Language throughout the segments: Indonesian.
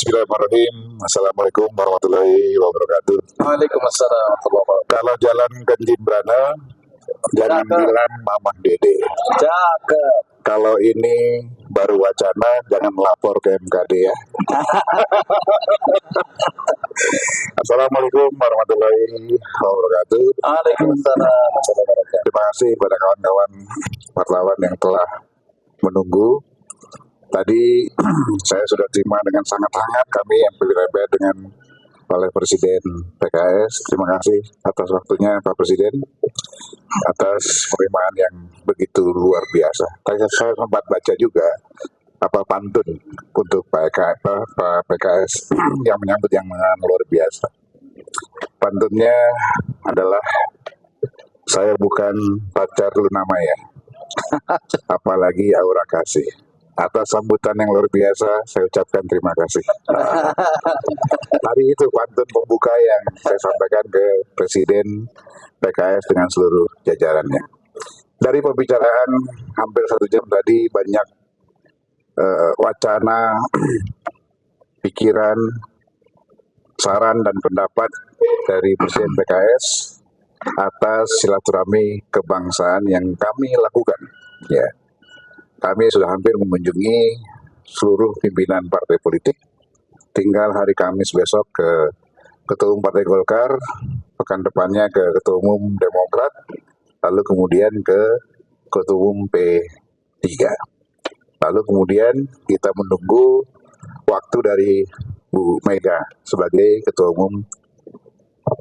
Bismillahirrahmanirrahim. Assalamualaikum warahmatullahi wabarakatuh. Waalaikumsalam warahmatullahi wabarakatuh. Kalau jalan ke Jimbrana, jangan Cakep. bilang Mamah Dede. Cakep. Kalau ini baru wacana, jangan lapor ke MKD ya. Assalamualaikum warahmatullahi wabarakatuh. Waalaikumsalam warahmatullahi wabarakatuh. Terima kasih pada kawan-kawan wartawan yang telah menunggu. Tadi saya sudah terima dengan sangat hangat kami yang PBRB dengan oleh Presiden PKS. Terima kasih atas waktunya Pak Presiden, atas penerimaan yang begitu luar biasa. Tadi saya sempat baca juga apa pantun untuk Pak PKS yang menyambut yang luar biasa. Pantunnya adalah, saya bukan pacar Luna Maya, apalagi aura kasih. Atas sambutan yang luar biasa, saya ucapkan terima kasih. Tadi itu pantun pembuka yang saya sampaikan ke Presiden PKS dengan seluruh jajarannya. Dari pembicaraan hampir 1 jam tadi, banyak wacana, pikiran, saran dan pendapat dari Presiden PKS atas silaturahmi kebangsaan yang kami lakukan. Ya. Kami sudah hampir mengunjungi seluruh pimpinan partai politik. Tinggal hari Kamis besok ke Ketua Umum Partai Golkar, pekan depannya ke Ketua Umum Demokrat, lalu kemudian ke Ketua Umum P3. Lalu kemudian kita menunggu waktu dari Bu Mega sebagai Ketua Umum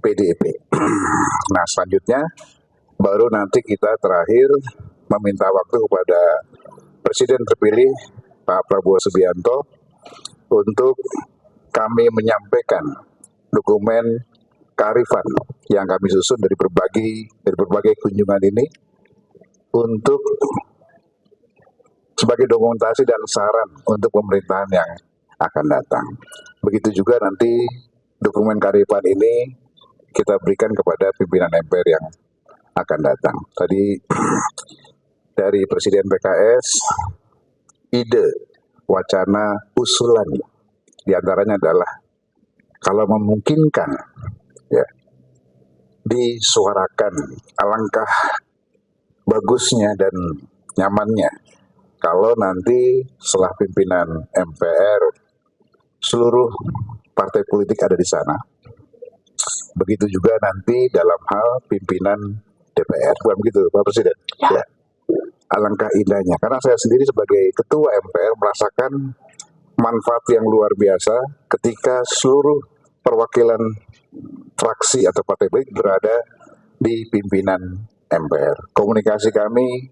PDIP. Nah, selanjutnya baru nanti kita terakhir meminta waktu kepada Presiden terpilih Pak Prabowo Subianto untuk kami menyampaikan dokumen kearifan yang kami susun dari berbagai kunjungan ini untuk sebagai dokumentasi dan saran untuk pemerintahan yang akan datang. Begitu juga nanti dokumen kearifan ini kita berikan kepada pimpinan MPR yang akan datang. Tadi dari Presiden PKS, ide, wacana, usulan diantaranya adalah kalau memungkinkan ya disuarakan, alangkah bagusnya dan nyamannya kalau nanti setelah pimpinan MPR seluruh partai politik ada di sana. Begitu juga nanti dalam hal pimpinan DPR, bukan begitu Pak Presiden? Ya. Alangkah indahnya, karena saya sendiri sebagai Ketua MPR merasakan manfaat yang luar biasa ketika seluruh perwakilan fraksi atau partai politik berada di pimpinan MPR. Komunikasi kami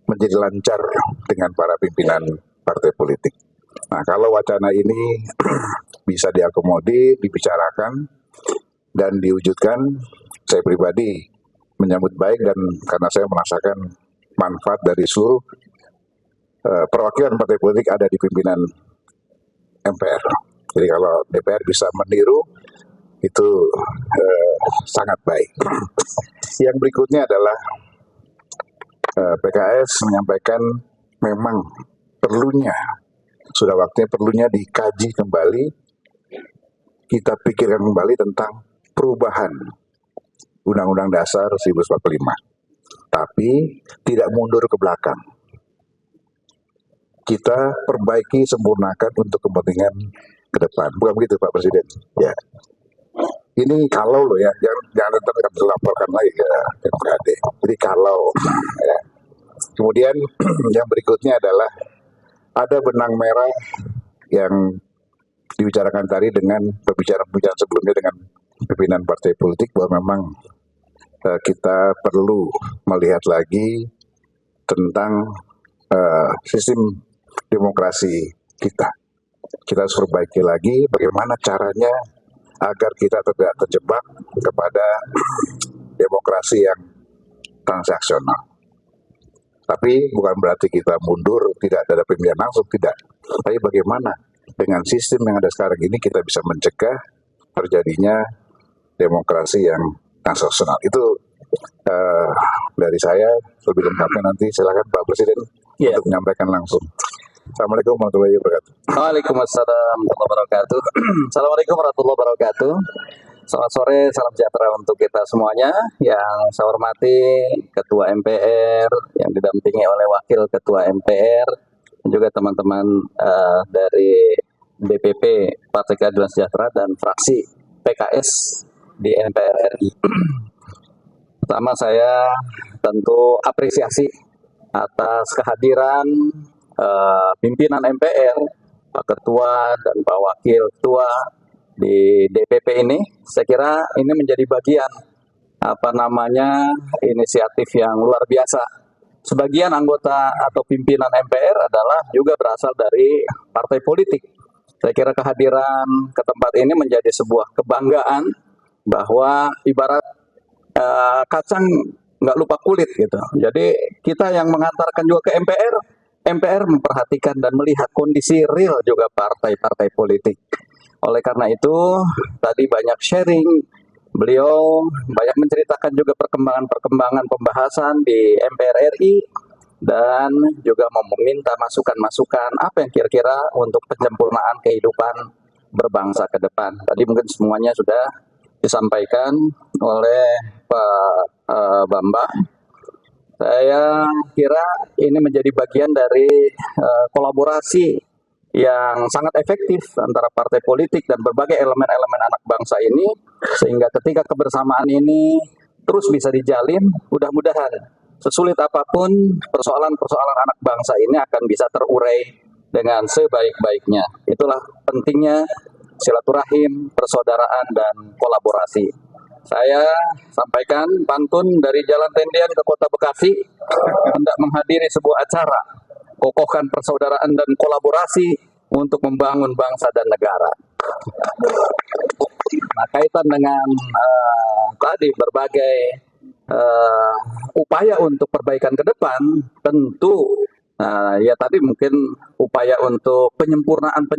menjadi lancar dengan para pimpinan partai politik. Nah, kalau wacana ini bisa diakomodir, dibicarakan, dan diwujudkan, saya pribadi menyambut baik, dan karena saya merasakan manfaat dari seluruh perwakilan partai politik ada di pimpinan MPR. Jadi kalau DPR bisa meniru, itu sangat baik. Yang berikutnya adalah PKS menyampaikan memang sudah waktunya perlunya dikaji kembali, kita pikirkan kembali tentang perubahan Undang-Undang Dasar 1945. Tapi tidak mundur ke belakang. Kita perbaiki, sempurnakan untuk kepentingan ke depan. Bukan begitu Pak Presiden? Ya. Ini kalau loh ya, jangan nanti akan dilaporkan lagi ke MKD. Jadi kalau. Ya. Kemudian yang berikutnya adalah ada benang merah yang dibicarakan tadi dengan pembicaraan sebelumnya dengan pimpinan partai politik, bahwa memang kita perlu melihat lagi tentang sistem demokrasi kita. Kita harus perbaiki lagi bagaimana caranya agar kita tidak terjebak kepada demokrasi yang transaksional. Tapi bukan berarti kita mundur, tidak ada pemilihan langsung, tidak. Tapi bagaimana dengan sistem yang ada sekarang ini kita bisa mencegah terjadinya demokrasi yang transaksional. Itu dari saya. Lebih lengkapnya nanti silakan Pak Presiden untuk menyampaikan langsung. Assalamualaikum warahmatullahi wabarakatuh. Waalaikumsalam warahmatullahi wabarakatuh. Assalamualaikum warahmatullahi wabarakatuh. Selamat sore, salam sejahtera untuk kita semuanya. Yang saya hormati Ketua MPR yang didampingi oleh Wakil Ketua MPR dan juga teman-teman dari DPP Partai Keadilan Sejahtera dan fraksi PKS di MPR RI. Pertama, saya tentu apresiasi atas kehadiran pimpinan MPR, Pak Ketua dan Pak Wakil Ketua di DPP ini. Saya kira ini menjadi bagian inisiatif yang luar biasa. Sebagian anggota atau pimpinan MPR adalah juga berasal dari partai politik. Saya kira kehadiran ke tempat ini menjadi sebuah kebanggaan bahwa ibarat kacang nggak lupa kulit gitu. Jadi kita yang mengantarkan juga ke MPR memperhatikan dan melihat kondisi real juga partai-partai politik. Oleh karena itu, tadi banyak sharing, beliau banyak menceritakan juga perkembangan pembahasan di MPR RI dan juga meminta masukan-masukan apa yang kira-kira untuk penyempurnaan kehidupan berbangsa ke depan. Tadi mungkin semuanya sudah disampaikan oleh Pak Bambang. Saya kira ini menjadi bagian dari kolaborasi yang sangat efektif antara partai politik dan berbagai elemen-elemen anak bangsa ini, sehingga ketika kebersamaan ini terus bisa dijalin, mudah-mudahan sesulit apapun persoalan-persoalan anak bangsa ini akan bisa terurai dengan sebaik-baiknya. Itulah pentingnya silaturahim, persaudaraan, dan kolaborasi. Saya sampaikan pantun dari Jalan Tendian ke Kota Bekasi, hendak menghadiri sebuah acara, kokohkan persaudaraan dan kolaborasi untuk membangun bangsa dan negara. Nah, kaitan dengan tadi berbagai upaya untuk perbaikan ke depan, tentu ya tadi mungkin upaya untuk penyempurnaan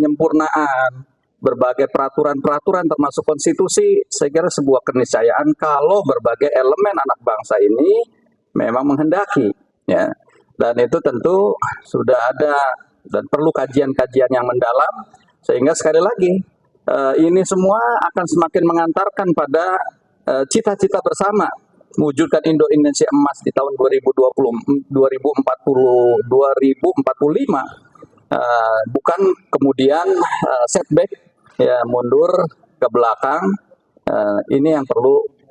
berbagai peraturan-peraturan termasuk konstitusi. Saya kira sebuah keniscayaan kalau berbagai elemen anak bangsa ini memang menghendaki, ya. Dan itu tentu sudah ada dan perlu kajian-kajian yang mendalam, sehingga sekali lagi ini semua akan semakin mengantarkan pada cita-cita bersama mewujudkan Indonesia emas di tahun 2045, bukan kemudian setback, ya, mundur ke belakang. Ini yang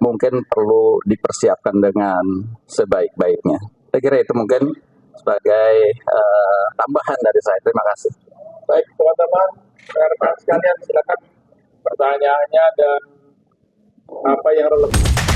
mungkin perlu dipersiapkan dengan sebaik-baiknya. Saya kira itu mungkin sebagai tambahan dari saya. Terima kasih. Baik, teman-teman, rekan sekalian, silakan pertanyaannya dan apa yang relevan.